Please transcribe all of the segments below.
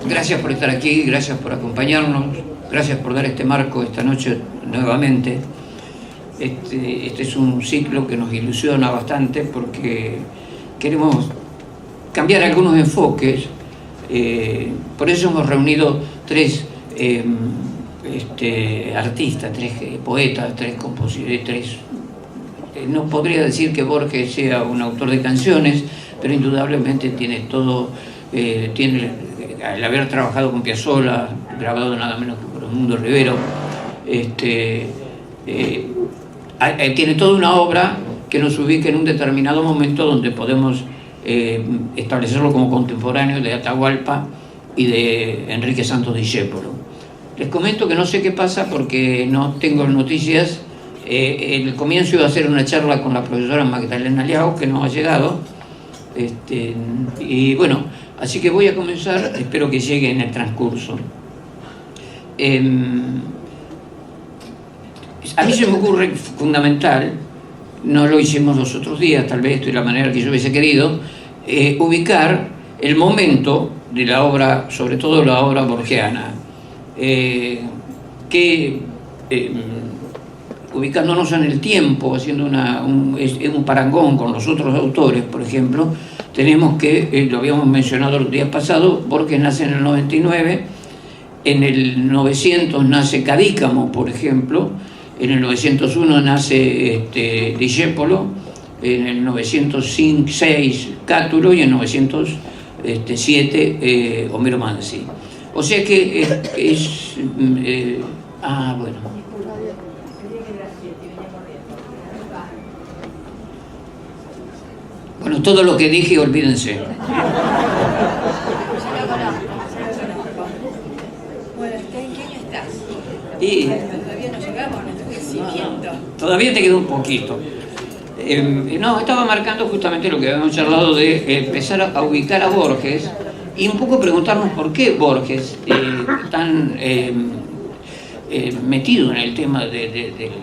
Gracias por estar aquí, gracias por acompañarnos, gracias por dar este marco esta noche nuevamente. Este es un ciclo que nos ilusiona bastante porque queremos cambiar algunos enfoques. Por eso hemos reunido tres artistas, tres poetas, tres compositores, no podría decir que Borges sea un autor de canciones, pero indudablemente tiene todo, al haber trabajado con Piazzolla, grabado nada menos que por Edmundo Rivero, tiene toda una obra que nos ubica en un determinado momento donde podemos establecerlo como contemporáneo de Atahualpa y de Enrique Santos Discépolo. Les comento que no sé qué pasa porque no tengo noticias. El comienzo iba a ser una charla con la profesora Magdalena Liao, que no ha llegado, y bueno, así que voy a comenzar, espero que llegue en el transcurso. A mí se me ocurre fundamental, no lo hicimos los otros días, tal vez esto es la manera que yo hubiese querido, ubicar el momento de la obra, sobre todo la obra borgiana, ubicándonos en el tiempo, haciendo un parangón con los otros autores, por ejemplo, tenemos que, lo habíamos mencionado los días pasados, Borges nace en el 99, en el 900 nace Cadícamo, por ejemplo, en el 901 nace Discépolo, en el 906 Cátulo y en el 907 Homero Mansi. O sea que bueno. Bueno, todo lo que dije, olvídense. Bueno, ¿en qué año estás? Y Todavía no llegamos a nuestro crecimiento. Todavía te queda un poquito. No, estaba marcando justamente lo que habíamos charlado de empezar a ubicar a Borges y un poco preguntarnos por qué Borges tan metido en el tema del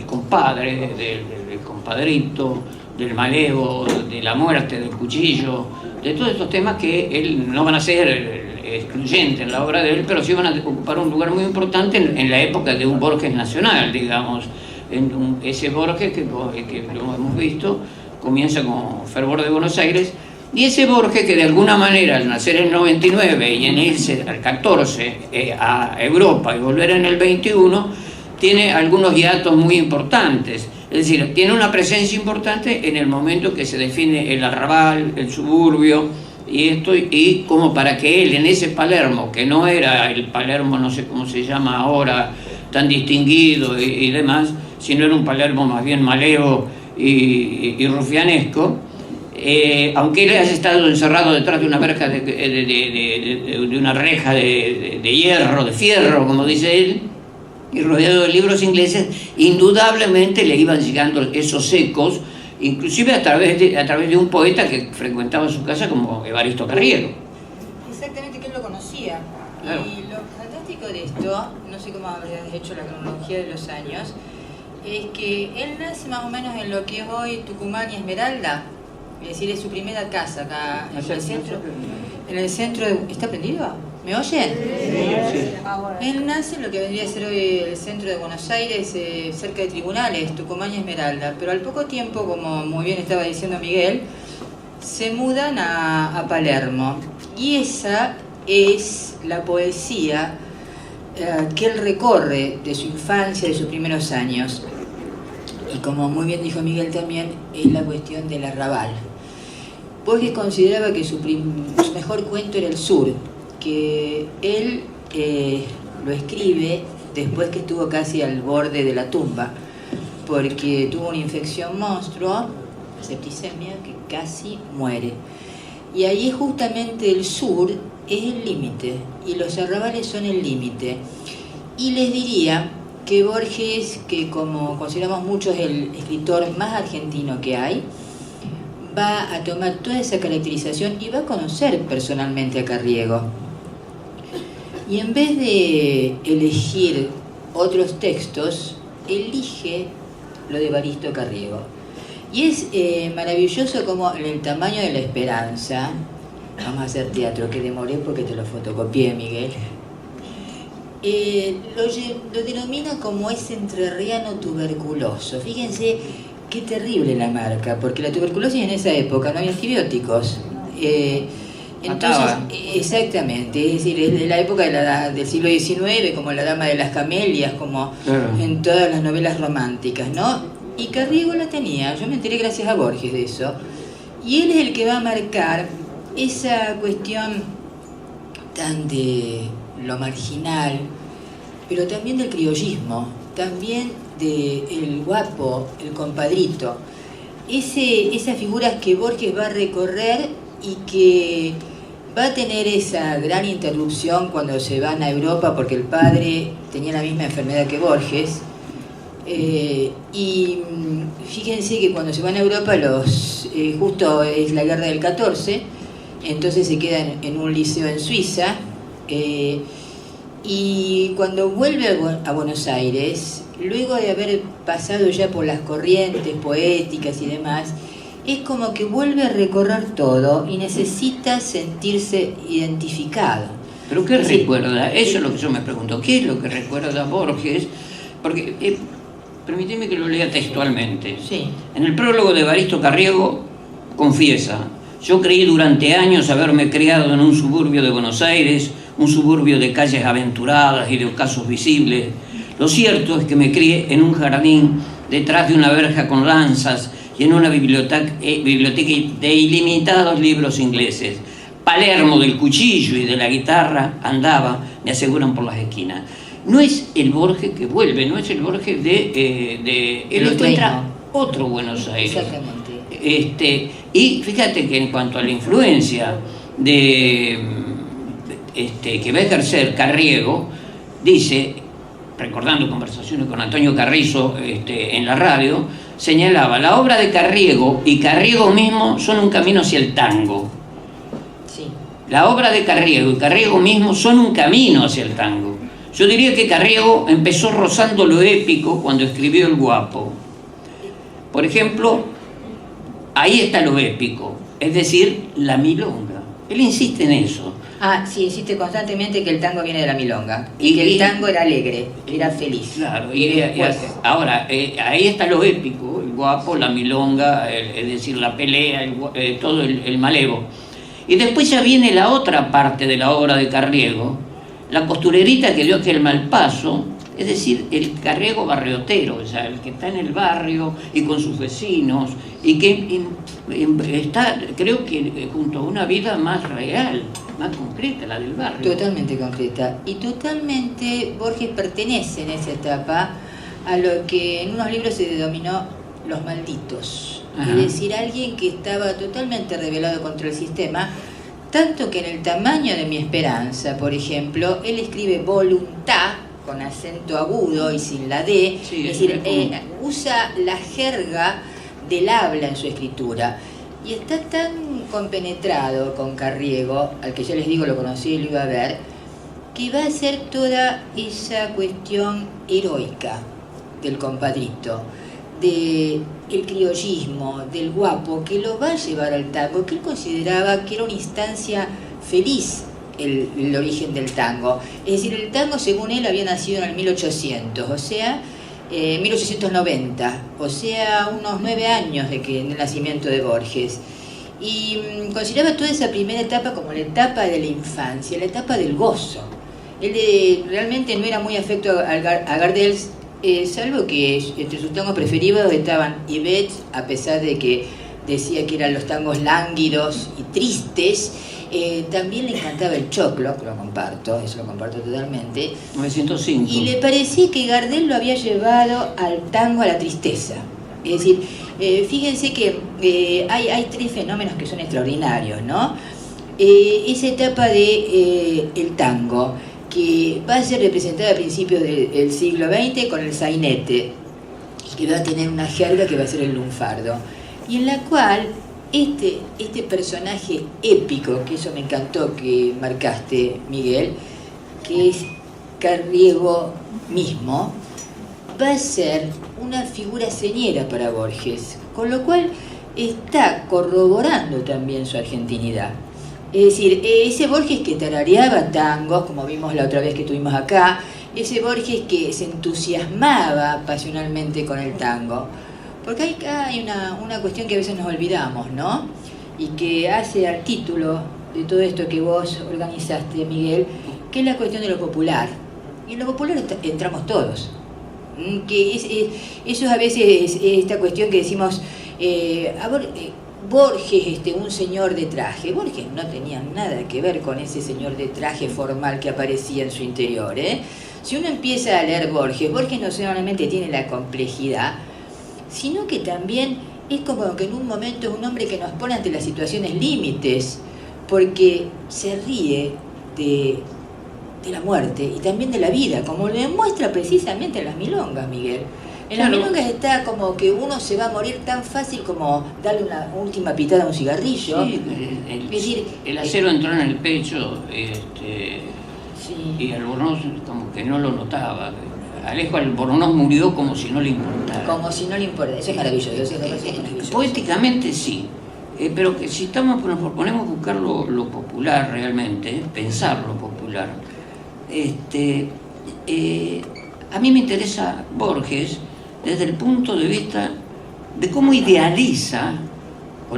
compadre, del compadrito, del malevo, de la muerte, del cuchillo, de todos estos temas que él no van a ser excluyentes en la obra de él, pero sí van a ocupar un lugar muy importante en la época de un Borges nacional, digamos. Ese Borges que lo hemos visto comienza con Fervor de Buenos Aires, y ese Borges que de alguna manera al nacer en el 99 y en irse al 14 a Europa y volver en el 21 tiene algunos hiatos muy importantes. Es decir, tiene una presencia importante en el momento que se define el arrabal, el suburbio y como para que él en ese Palermo, que no era el Palermo, no sé cómo se llama ahora, tan distinguido y demás, sino era un Palermo más bien malevo y rufianesco, aunque él haya estado encerrado detrás de una verja de una reja de hierro, de fierro, como dice él, y rodeado de libros ingleses, indudablemente le iban llegando esos ecos, inclusive a través de un poeta que frecuentaba su casa como Evaristo Carriero. Exactamente, que él lo conocía. Claro. Y lo fantástico de esto, no sé cómo habrías hecho la cronología de los años, es que él nace más o menos en lo que es hoy Tucumán y Esmeralda, es decir, es su primera casa acá en el centro. En el centro de... ¿Está prendido? ¿Me oyen? Sí. Él nace en lo que vendría a ser hoy el centro de Buenos Aires, cerca de Tribunales, Tucumán y Esmeralda, pero al poco tiempo, como muy bien estaba diciendo Miguel, se mudan a Palermo, y esa es la poesía que él recorre de su infancia, de sus primeros años, y como muy bien dijo Miguel también, es la cuestión del arrabal. Borges consideraba que su mejor cuento era El Sur, que él lo escribe después que estuvo casi al borde de la tumba, porque tuvo una infección monstrua, septicemia, que casi muere. Y ahí justamente el sur es el límite, y los arrabales son el límite. Y les diría que Borges, que como consideramos muchos el escritor más argentino que hay, va a tomar toda esa caracterización y va a conocer personalmente a Carriego. Y en vez de elegir otros textos, elige lo de Evaristo Carriego. Y es maravilloso como en el tamaño de la esperanza vamos a hacer teatro, que demoré porque te lo fotocopié, Miguel. Lo denomina como ese entrerriano tuberculoso. Fíjense qué terrible la marca, porque la tuberculosis en esa época no había antibióticos. Entonces, exactamente, es decir, es de la época del siglo XIX, como La Dama de las Camelias, como en todas las novelas románticas, ¿no? Y Carriego la tenía, yo me enteré gracias a Borges de eso, y él es el que va a marcar esa cuestión tan de lo marginal, pero también del criollismo, también del guapo, el compadrito, esas figuras que Borges va a recorrer y que va a tener esa gran interrupción cuando se van a Europa, porque el padre tenía la misma enfermedad que Borges. Y fíjense que cuando se van a Europa, justo es la guerra del 14, entonces se quedan en un liceo en Suiza, y cuando vuelve a Buenos Aires, luego de haber pasado ya por las corrientes poéticas y demás, es como que vuelve a recorrer todo y necesita sentirse identificado. ¿Pero qué recuerda? Eso es lo que yo me pregunto. ¿Qué es lo que recuerda Borges? Porque, permíteme que lo lea textualmente. Sí. En el prólogo de Evaristo Carriego confiesa: yo creí durante años haberme criado en un suburbio de Buenos Aires, un suburbio de calles aventuradas y de ocasos visibles. Lo cierto es que me crié en un jardín detrás de una verja con lanzas y en una biblioteca de ilimitados libros ingleses. Palermo del cuchillo y de la guitarra andaba, me aseguran, por las esquinas. No es el Borges que vuelve, no es el Borges de él encuentra otro Buenos Aires. Exactamente. Y fíjate que en cuanto a la influencia que va a ejercer Carriego, dice, recordando conversaciones con Antonio Carrizo en la radio, señalaba: la obra de Carriego y Carriego mismo son un camino hacia el tango. Sí. La obra de Carriego y Carriego mismo son un camino hacia el tango. Yo diría que Carriego empezó rozando lo épico cuando escribió El Guapo. Por ejemplo, ahí está lo épico, es decir, la milonga. Él insiste en eso. Sí, insiste constantemente que el tango viene de la milonga y que el tango era alegre, era feliz. Claro, ahora, ahí está lo épico, el guapo, la milonga, es decir, la pelea, todo el malevo. Y después ya viene la otra parte de la obra de Carriego, la costurerita que dio aquel mal paso, es decir, el Carriego barriotero, o sea, el que está en el barrio y con sus vecinos, y que está, creo que junto a una vida más real, más concreta, la del barrio. Totalmente concreta. Y totalmente Borges pertenece en esa etapa a lo que en unos libros se denominó los malditos. Ajá. Es decir, alguien que estaba totalmente rebelado contra el sistema, tanto que en El tamaño de mi esperanza, por ejemplo, él escribe voluntad con acento agudo y sin la D, sí, es decir, usa la jerga del habla en su escritura. Y está tan compenetrado con Carriego, al que ya les digo lo conocí y lo iba a ver, que va a hacer toda esa cuestión heroica del compadrito, del criollismo, del guapo, que lo va a llevar al tango, que él consideraba que era una instancia feliz el origen del tango. Es decir, el tango, según él, había nacido en el 1800, o sea, 1890, o sea, unos 9 años del nacimiento de Borges. Y consideraba toda esa primera etapa como la etapa de la infancia, la etapa del gozo. Él realmente no era muy afecto a Gardel, salvo que entre sus tangos preferidos estaban Ivette, a pesar de que decía que eran los tangos lánguidos y tristes. También le encantaba el choclo, que lo comparto, eso lo comparto totalmente. 905. Y le parecía que Gardel lo había llevado al tango, a la tristeza. Es decir, fíjense que hay 3 fenómenos que son extraordinarios, ¿no? Esa etapa de el tango, que va a ser representada a principios del siglo XX con el sainete, y que va a tener una jerga que va a ser el lunfardo, y en la cual este personaje épico, que eso me encantó que marcaste, Miguel, que es Carriego mismo, va a ser una figura señera para Borges, con lo cual está corroborando también su argentinidad, Es decir, ese Borges que tarareaba tangos, como vimos la otra vez que estuvimos acá, ese Borges que se entusiasmaba pasionalmente con el tango. Porque hay una cuestión que a veces nos olvidamos, ¿no? Y que hace al título de todo esto que vos organizaste, Miguel, que es la cuestión de lo popular. Y en lo popular entramos todos. Que eso es a veces esta cuestión que decimos, Borges, un señor de traje. Borges no tenía nada que ver con ese señor de traje formal que aparecía en su interior, ¿eh? Si uno empieza a leer Borges no solamente tiene la complejidad, sino que también es como que en un momento es un hombre que nos pone ante las situaciones límites, porque se ríe de la muerte y también de la vida, como lo demuestra precisamente en las milongas, Miguel. En las milongas está como que uno se va a morir tan fácil como darle una última pitada a un cigarrillo. Sí, es decir, el acero entró en el pecho, sí. Y Albornoz como que no lo notaba. Alejo Albornoz murió como si no le importara. Como si no le importara. Eso es maravilloso. Eso es maravilloso. Poéticamente sí, pero que si nos proponemos buscar lo popular realmente, pensar lo popular, a mí me interesa Borges desde el punto de vista de cómo idealiza o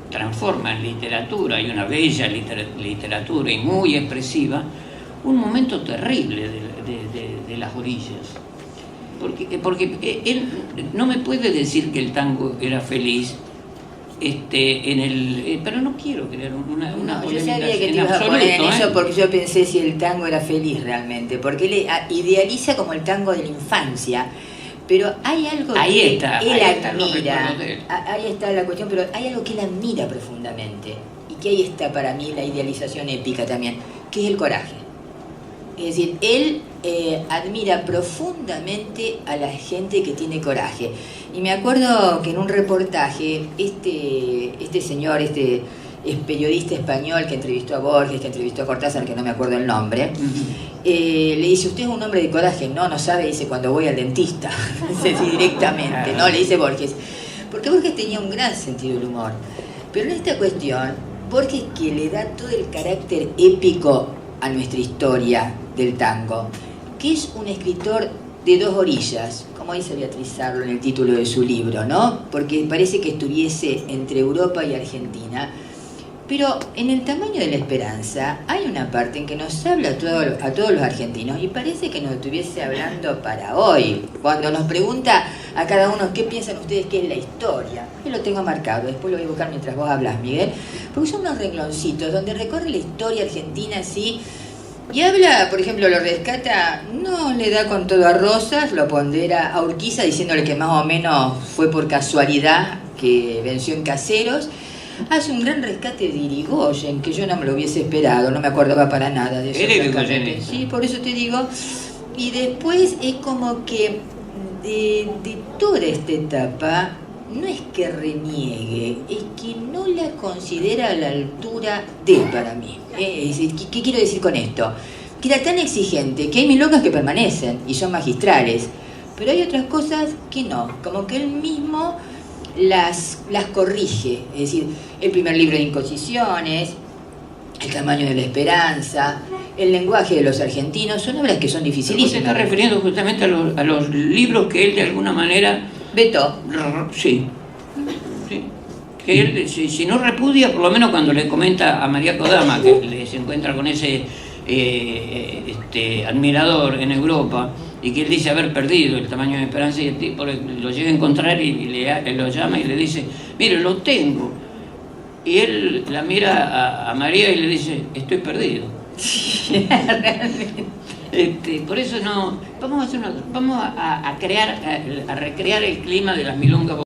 transforma en literatura, y una bella literatura y muy expresiva, un momento terrible de las orillas. Porque él no me puede decir que el tango era feliz, pero no quiero crear una Yo polémica sabía que te en ibas a absoluto, poner en eso, porque yo pensé si el tango era feliz realmente, porque él idealiza como el tango de la infancia, pero hay algo que él admira, ahí está la cuestión, pero hay algo que él admira profundamente, y que ahí está para mí la idealización épica también, que es el coraje. Es decir, él admira profundamente a la gente que tiene coraje. Y me acuerdo que en un reportaje, este señor, es periodista español que entrevistó a Borges, que entrevistó a Cortázar, que no me acuerdo el nombre, le dice, ¿usted es un hombre de coraje? No sabe, dice, cuando voy al dentista. Directamente, no, le dice Borges. Porque Borges tenía un gran sentido del humor. Pero en esta cuestión, Borges que le da todo el carácter épico a nuestra historia del tango, que es un escritor de dos orillas, como dice Beatriz Arlo en el título de su libro, ¿no? Porque parece que estuviese entre Europa y Argentina, pero en El tamaño de la esperanza hay una parte en que nos habla a todos los argentinos y parece que nos estuviese hablando para hoy, cuando nos pregunta a cada uno qué piensan ustedes que es la historia. Yo lo tengo marcado, después lo voy a buscar mientras vos hablas, Miguel, porque son unos rengloncitos donde recorre la historia argentina así. Y habla, por ejemplo, lo rescata, no le da con todo a Rosas, lo pondera a Urquiza diciéndole que más o menos fue por casualidad que venció en Caseros. Hace un gran rescate de Irigoyen, que yo no me lo hubiese esperado, no me acordaba para nada de eso. Sí, por eso te digo. Y después es como que de toda esta etapa, no es que reniegue, es que no la considera a la altura de para mí. ¿Qué quiero decir con esto? Que era tan exigente que hay milongas que permanecen y son magistrales, pero hay otras cosas que no, como que él mismo las corrige. Es decir, el primer libro de Incosiciones, El tamaño de la esperanza, El lenguaje de los argentinos, son obras que son dificilísimas. Se está refiriendo justamente a los libros que él de alguna manera vetó. Sí. Que él, si no repudia, por lo menos cuando le comenta a María Kodama, que se encuentra con ese admirador en Europa, y que él dice haber perdido El tamaño de la esperanza, y el tipo lo llega a encontrar y lo llama y le dice, mire, lo tengo. Y él la mira a María y le dice, estoy perdido. Realmente. Por eso no, vamos a recrear el clima de las milongas